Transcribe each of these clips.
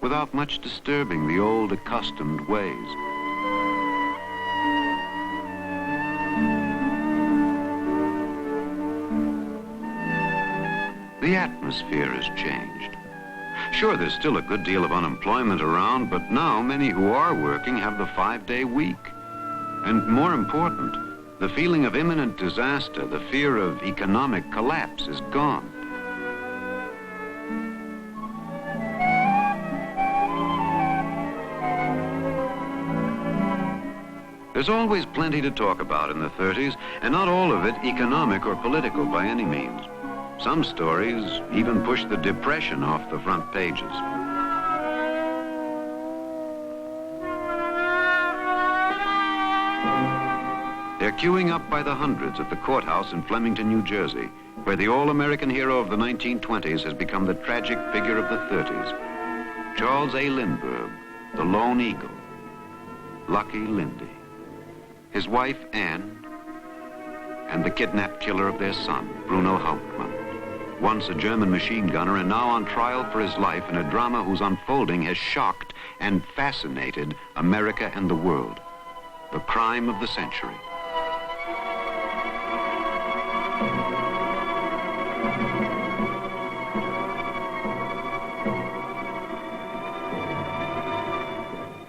without much disturbing the old accustomed ways. The atmosphere has changed. Sure, there's still a good deal of unemployment around, but now many who are working have the 5-day week. And more important, the feeling of imminent disaster, the fear of economic collapse is gone. There's always plenty to talk about in the 30s, and not all of it economic or political by any means. Some stories even push the Depression off the front pages. They're queuing up by the hundreds at the courthouse in Flemington, New Jersey, where the all-American hero of the 1920s has become the tragic figure of the 30s. Charles A. Lindbergh, the Lone Eagle. Lucky Lindy. His wife, Anne, and the kidnapped killer of their son, Bruno Hauptmann. Once a German machine gunner and now on trial for his life in a drama whose unfolding has shocked and fascinated America and the world. The crime of the century.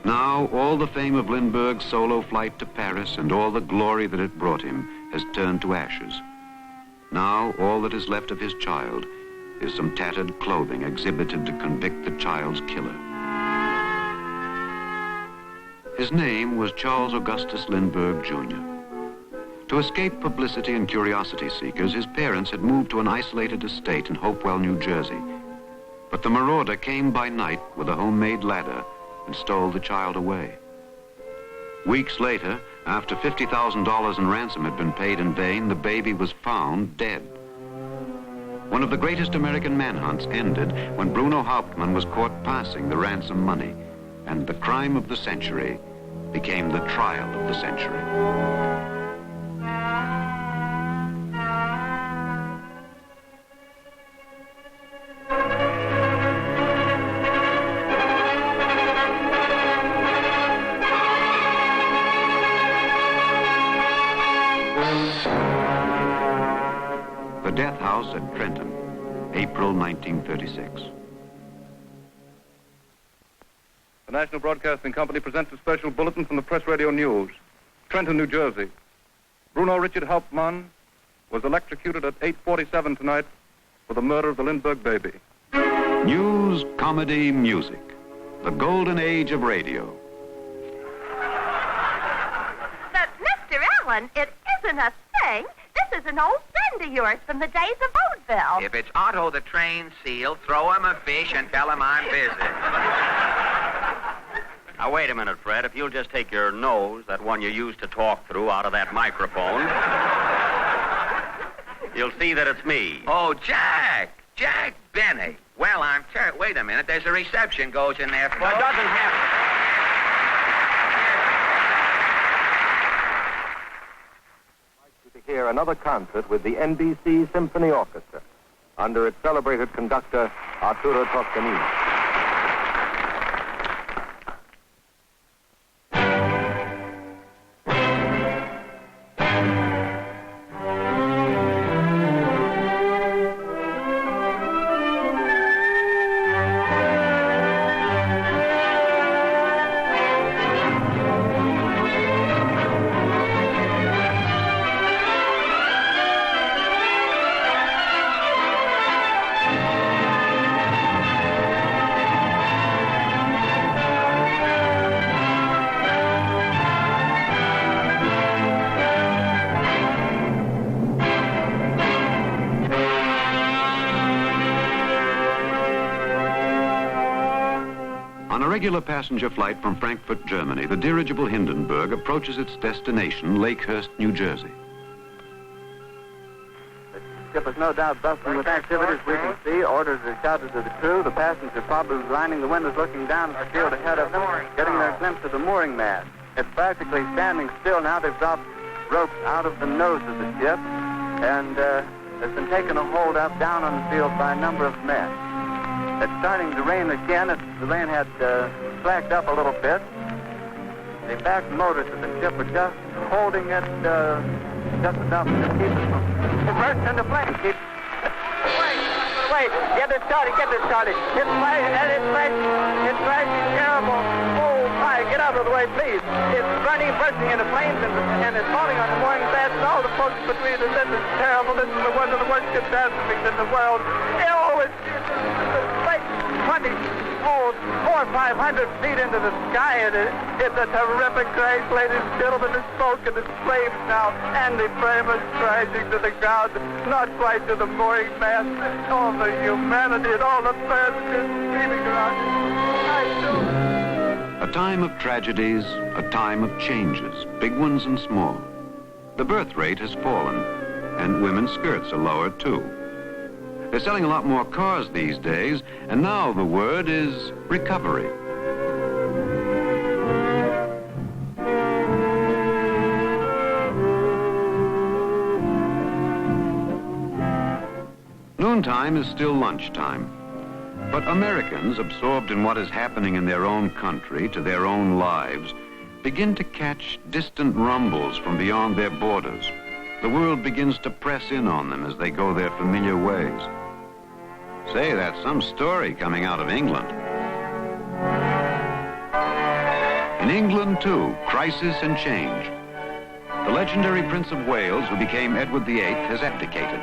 Now, all the fame of Lindbergh's solo flight to Paris and all the glory that it brought him has turned to ashes. Now, all that is left of his child is some tattered clothing exhibited to convict the child's killer. His name was Charles Augustus Lindbergh, Jr. To escape publicity and curiosity seekers, his parents had moved to an isolated estate in Hopewell, New Jersey. But the marauder came by night with a homemade ladder and stole the child away. Weeks later, after $50,000 in ransom had been paid in vain, the baby was found dead. One of the greatest American manhunts ended when Bruno Hauptmann was caught passing the ransom money, and the crime of the century became the trial of the century. The Death House at Trenton, April 1936. The National Broadcasting Company presents a special bulletin from the Press Radio News. Trenton, New Jersey. Bruno Richard Hauptmann was electrocuted at 8:47 tonight for the murder of the Lindbergh baby. News, comedy, music. The golden age of radio. But, Mr. Allen, it isn't a thing. This is an old friend of yours from the days of vaudeville. If it's Otto the trained seal, throw him a fish and tell him I'm busy. Now, wait a minute, Fred. If you'll just take your nose, that one you used to talk through, out of that microphone, you'll see that it's me. Oh, Jack Benny. Well, I'm sure. Wait a minute. There's a reception goes in there. Well, it doesn't have... To hear another concert with the NBC Symphony Orchestra under its celebrated conductor, Arturo Toscanini. On a regular passenger flight from Frankfurt, Germany, the dirigible Hindenburg approaches its destination, Lakehurst, New Jersey. The ship is no doubt bustling with activities we can see. Orders are shouted to the crew. The passengers are probably lining the windows looking down at the field ahead of them, getting their glimpse of the mooring mast. It's practically standing still now. They've dropped ropes out of the nose of the ship, and it's been taken a hold up down on the field by a number of men. It's starting to rain again. The rain had slacked up a little bit. The back motors of the ship are just holding it just enough to keep it from bursting into flames. Wait, get it started. It's flashing terrible. Oh my, get out of the way, please. It's bursting into flames, and it's falling on the mooring mast, and all the folks between us. This is terrible. This is one of the worst catastrophes in the world. Oh, it's like 400 or 500 feet into the sky, and it's a terrific crash, ladies and gentlemen. It's smoke and it's flames now, and the frame is crashing to the ground, not quite to the mooring mast. All the humanity and all the passengers screaming around. A time of tragedies, a time of changes, big ones and small. The birth rate has fallen, and women's skirts are lower too. They're selling a lot more cars these days, and now the word is recovery. Noontime is still lunchtime. But Americans, absorbed in what is happening in their own country, to their own lives, begin to catch distant rumbles from beyond their borders. The world begins to press in on them as they go their familiar ways. Say, that's some story coming out of England. In England, too, crisis and change. The legendary Prince of Wales, who became Edward VIII, has abdicated.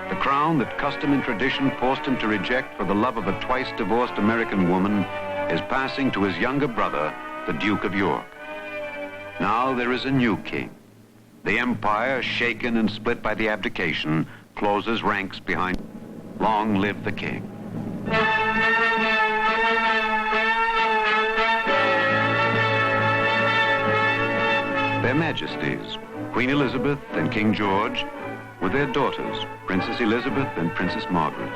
The crown that custom and tradition forced him to reject for the love of a twice-divorced American woman is passing to his younger brother, the Duke of York. Now there is a new king. The empire, shaken and split by the abdication, closes ranks behind. Long live the king. Their Majesties, Queen Elizabeth and King George, with their daughters, Princess Elizabeth and Princess Margaret.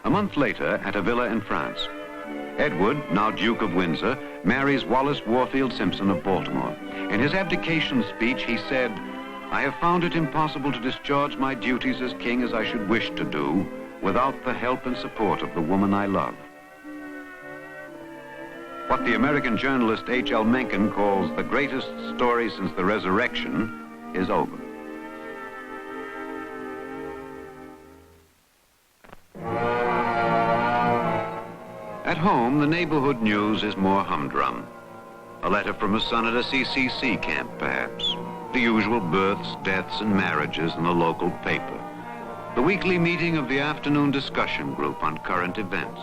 A month later, at a villa in France, Edward, now Duke of Windsor, marries Wallace Warfield Simpson of Baltimore. In his abdication speech, he said, "I have found it impossible to discharge my duties as king as I should wish to do without the help and support of the woman I love." What the American journalist H.L. Mencken calls the greatest story since the resurrection is over. At home, the neighborhood news is more humdrum. A letter from a son at a CCC camp, perhaps. The usual births, deaths, and marriages in the local paper. The weekly meeting of the afternoon discussion group on current events.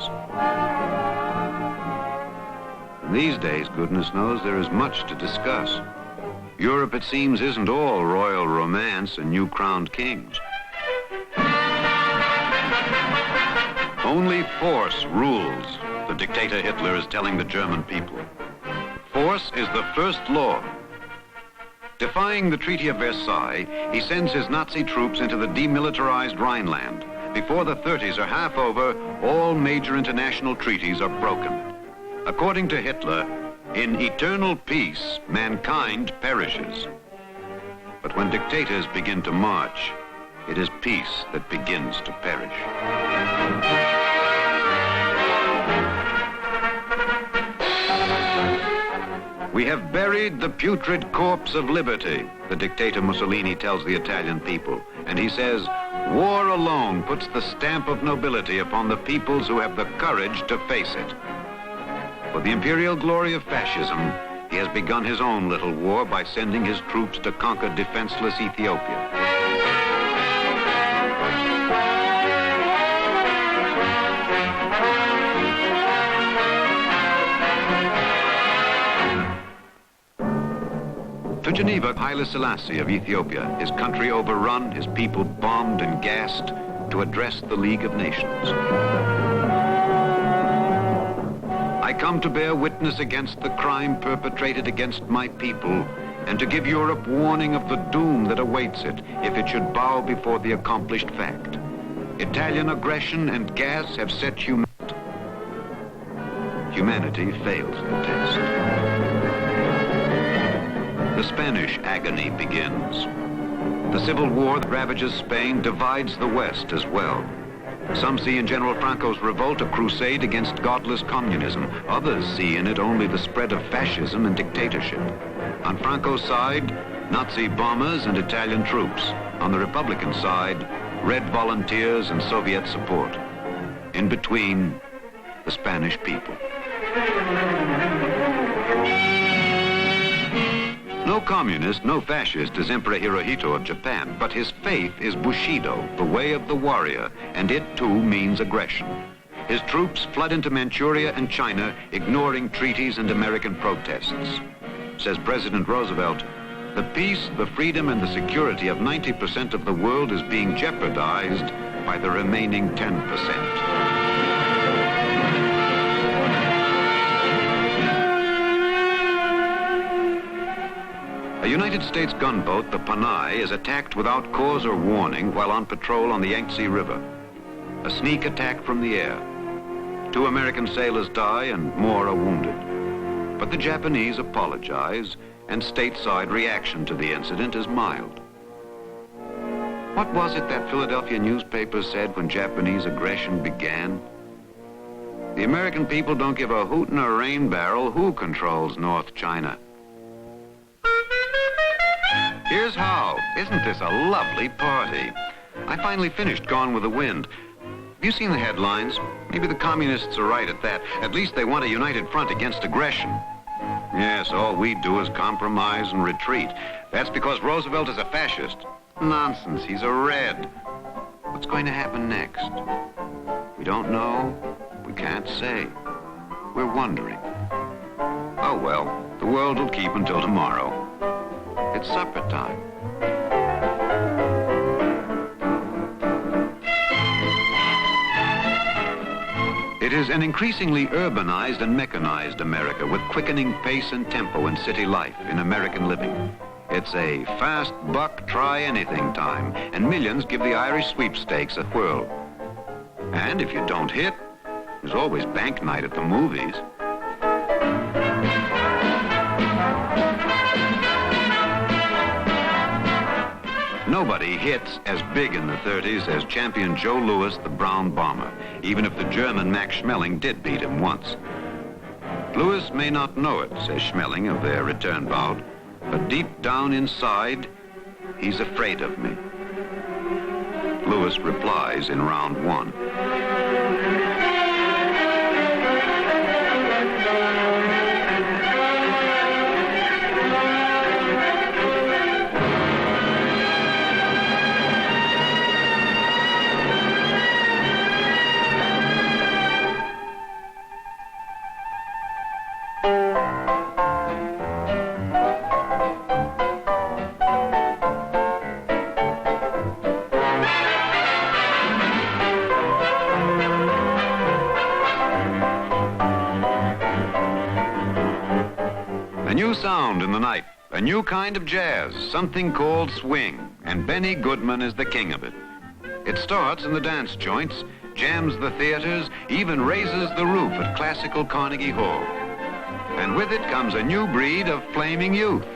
And these days, goodness knows, there is much to discuss. Europe, it seems, isn't all royal romance and new-crowned kings. Only force rules, the dictator Hitler is telling the German people. Force is the first law. Defying the Treaty of Versailles, he sends his Nazi troops into the demilitarized Rhineland. Before the 30s are half over, all major international treaties are broken. According to Hitler, in eternal peace, mankind perishes. But when dictators begin to march, it is peace that begins to perish. "We have buried the putrid corpse of liberty," the dictator Mussolini tells the Italian people. And he says, "War alone puts the stamp of nobility upon the peoples who have the courage to face it." For the imperial glory of fascism, he has begun his own little war by sending his troops to conquer defenseless Ethiopia. To Geneva, Haile Selassie of Ethiopia, his country overrun, his people bombed and gassed, to address the League of Nations. "I come to bear witness against the crime perpetrated against my people, and to give Europe warning of the doom that awaits it if it should bow before the accomplished fact. Italian aggression and gas have set humanity. humanity fails the test. The Spanish agony begins. The civil war that ravages Spain divides the West as well. Some see in General Franco's revolt a crusade against godless communism. Others see in it only the spread of fascism and dictatorship. On Franco's side, Nazi bombers and Italian troops. On the Republican side, Red volunteers and Soviet support. In between, the Spanish people. No communist, no fascist is Emperor Hirohito of Japan, but his faith is Bushido, the way of the warrior, and it too means aggression. His troops flood into Manchuria and China, ignoring treaties and American protests. Says President Roosevelt, the peace, the freedom, and the security of 90% of the world is being jeopardized by the remaining 10%. A United States gunboat, the Panay, is attacked without cause or warning while on patrol on the Yangtze River. A sneak attack from the air. 2 American sailors die and more are wounded. But the Japanese apologize, and stateside reaction to the incident is mild. What was it that Philadelphia newspaper said when Japanese aggression began? The American people don't give a hoot in a rain barrel who controls North China. Here's how. Isn't this a lovely party? I finally finished Gone with the Wind. Have you seen the headlines? Maybe the communists are right at that. At least they want a united front against aggression. Yes, all we do is compromise and retreat. That's because Roosevelt is a fascist. Nonsense, he's a Red. What's going to happen next? We don't know. We can't say. We're wondering. Oh well, the world will keep until tomorrow. It's supper time. It is an increasingly urbanized and mechanized America with quickening pace and tempo in city life, in American living. It's a fast buck, try anything time, and millions give the Irish sweepstakes a whirl. And if you don't hit, there's always bank night at the movies. Nobody hits as big in the 30s as champion Joe Louis, the Brown Bomber, even if the German Max Schmeling did beat him once. Louis may not know it, says Schmeling of their return bout, but deep down inside, he's afraid of me. Louis replies in round 1. A new sound in the night, a new kind of jazz, something called swing, and Benny Goodman is the king of it. It starts in the dance joints, jams the theaters, even raises the roof at classical Carnegie Hall. And with it comes a new breed of flaming youth,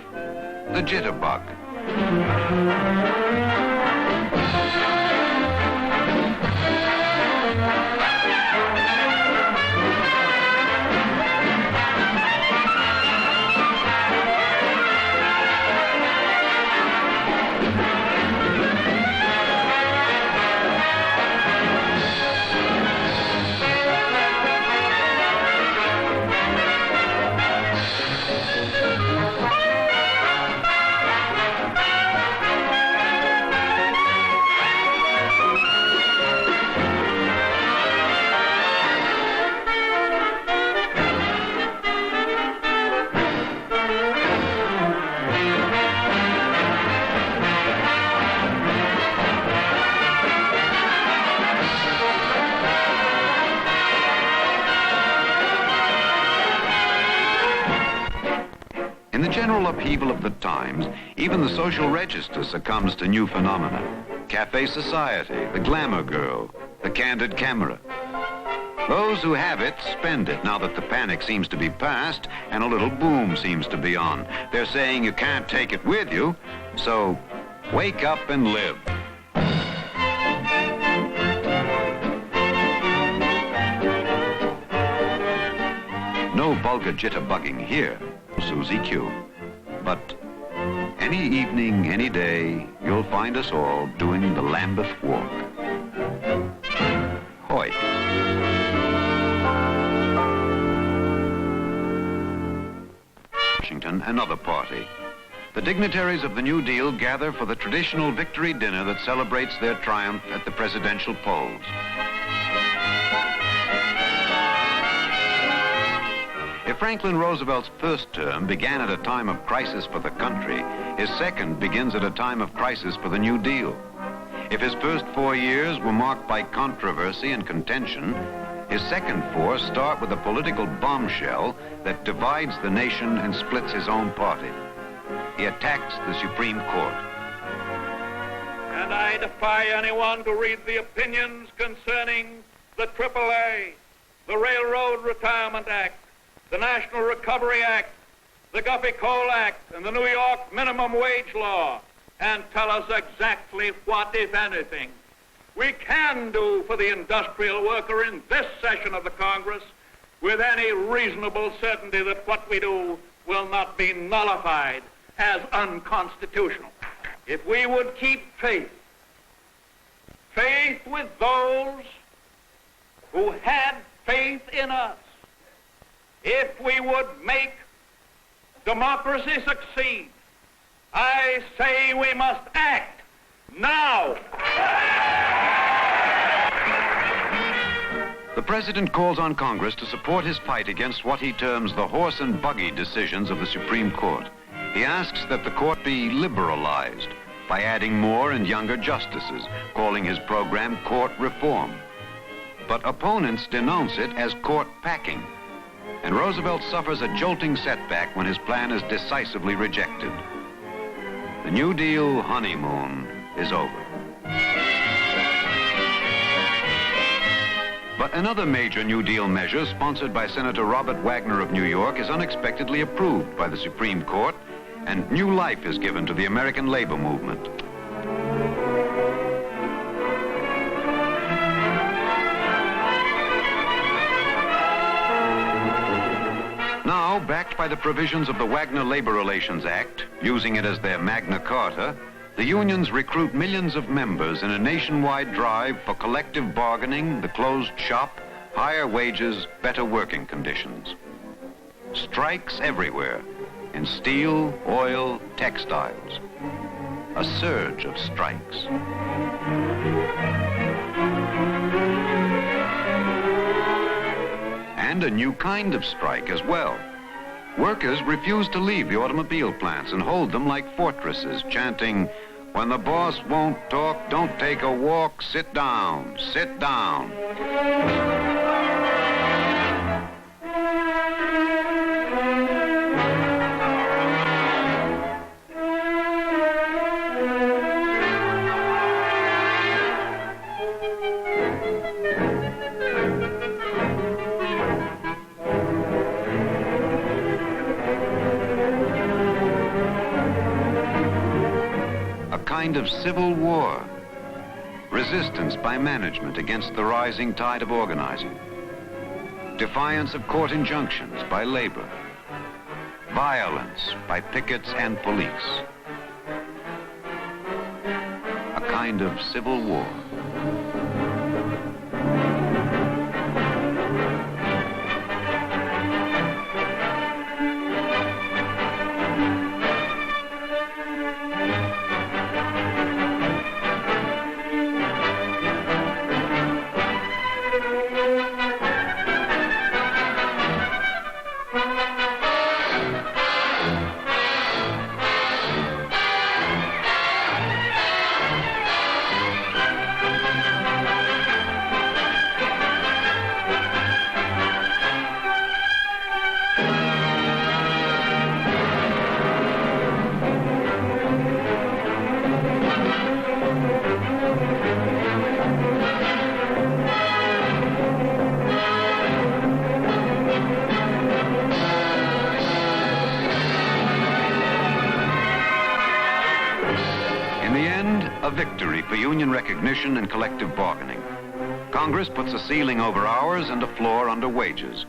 the jitterbug. In the general upheaval of the times, even the social register succumbs to new phenomena. Cafe society, the glamour girl, the candid camera. Those who have it spend it now that the panic seems to be past and a little boom seems to be on. They're saying you can't take it with you, so wake up and live. No vulgar jitterbugging here, Susie Q. But any evening, any day, you'll find us all doing the Lambeth Walk. Hoy. Washington, another party. The dignitaries of the New Deal gather for the traditional victory dinner that celebrates their triumph at the presidential polls. If Franklin Roosevelt's first term began at a time of crisis for the country, his second begins at a time of crisis for the New Deal. If his first 4 years were marked by controversy and contention, his second 4 start with a political bombshell that divides the nation and splits his own party. He attacks the Supreme Court. And I defy anyone to read the opinions concerning the AAA, the Railroad Retirement Act, the National Recovery Act, the Guffey Coal Act, and the New York Minimum Wage Law, and tell us exactly what, if anything, we can do for the industrial worker in this session of the Congress with any reasonable certainty that what we do will not be nullified as unconstitutional. If we would keep faith with those who had faith in us, if we would make democracy succeed, I say we must act now. The president calls on Congress to support his fight against what he terms the horse and buggy decisions of the Supreme Court. He asks that the court be liberalized by adding more and younger justices, calling his program court reform. But opponents denounce it as court packing, and Roosevelt suffers a jolting setback when his plan is decisively rejected. The New Deal honeymoon is over. But another major New Deal measure sponsored by Senator Robert Wagner of New York is unexpectedly approved by the Supreme Court, and new life is given to the American labor movement. Now, backed by the provisions of the Wagner Labor Relations Act, using it as their Magna Carta, the unions recruit millions of members in a nationwide drive for collective bargaining, the closed shop, higher wages, better working conditions. Strikes everywhere, in steel, oil, textiles. A surge of strikes. And a new kind of strike as well. Workers refuse to leave the automobile plants and hold them like fortresses, chanting, "When the boss won't talk, don't take a walk, sit down, sit down." Kind of civil war, resistance by management against the rising tide of organizing, defiance of court injunctions by labor, violence by pickets and police, a kind of civil war. a victory for union recognition and collective bargaining. Congress puts a ceiling over hours and a floor under wages.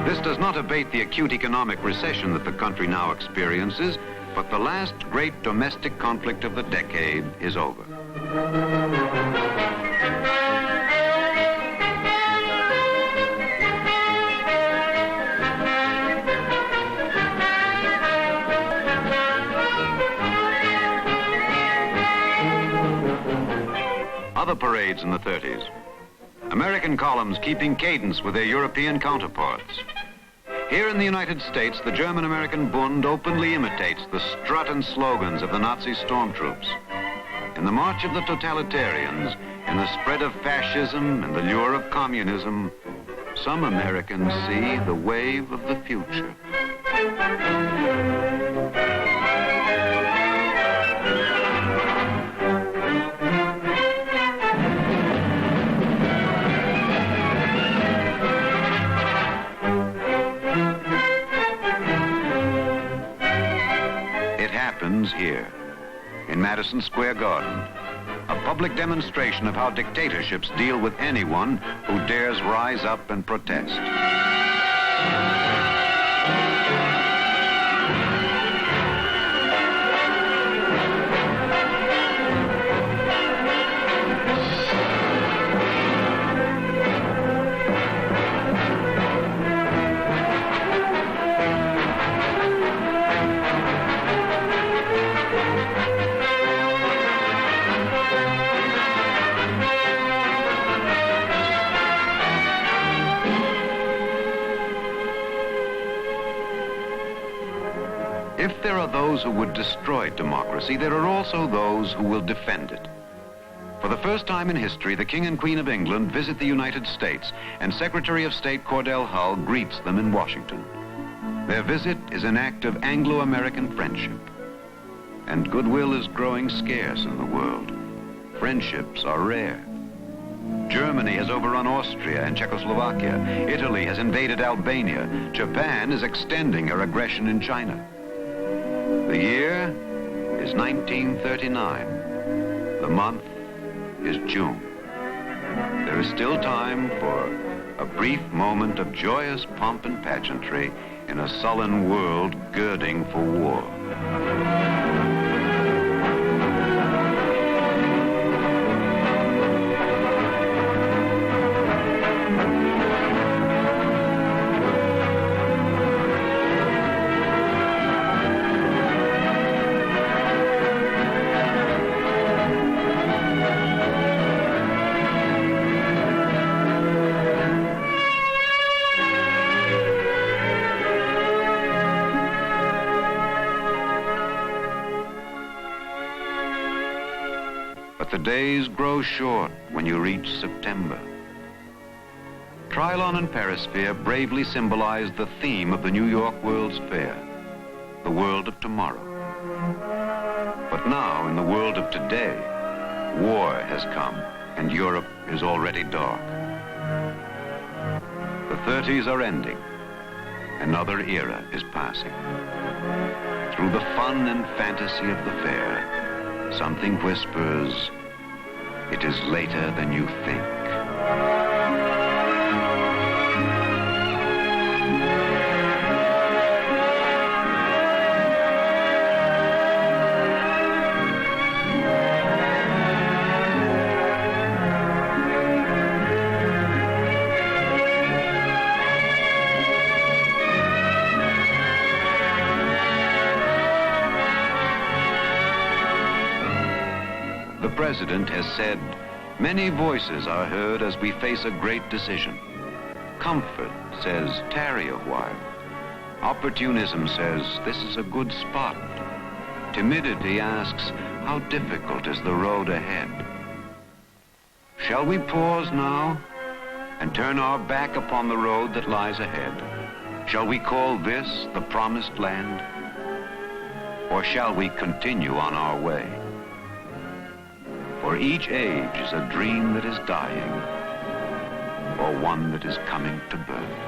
This does not abate the acute economic recession that the country now experiences, but the last great domestic conflict of the decade is over. Other parades in the 30s. American columns keeping cadence with their European counterparts. Here in the United States, the German-American Bund openly imitates the strut and slogans of the Nazi stormtroops. In the march of the totalitarians, in the spread of fascism and the lure of communism, some Americans see the wave of the future. Here, in Madison Square Garden, a public demonstration of how dictatorships deal with anyone who dares rise up and protest. If there are those who would destroy democracy, there are also those who will defend it. For the first time in history, the King and Queen of England visit the United States, and Secretary of State Cordell Hull greets them in Washington. Their visit is an act of Anglo-American friendship. And goodwill is growing scarce in the world. Friendships are rare. Germany has overrun Austria and Czechoslovakia. Italy has invaded Albania. Japan is extending her aggression in China. The year is 1939. The month is June. There is still time for a brief moment of joyous pomp and pageantry in a sullen world girding for war. The days grow short when you reach September. Trilon and Perisphere bravely symbolize the theme of the New York World's Fair, the world of tomorrow. But now, in the world of today, war has come, and Europe is already dark. The 30s are ending. Another era is passing. Through the fun and fantasy of the fair, something whispers, it is later than you think. The President has said, many voices are heard as we face a great decision. Comfort says, tarry a while. Opportunism says, this is a good spot. Timidity asks, how difficult is the road ahead? Shall we pause now and turn our back upon the road that lies ahead? Shall we call this the promised land? Or shall we continue on our way? For each age is a dream that is dying, or one that is coming to birth.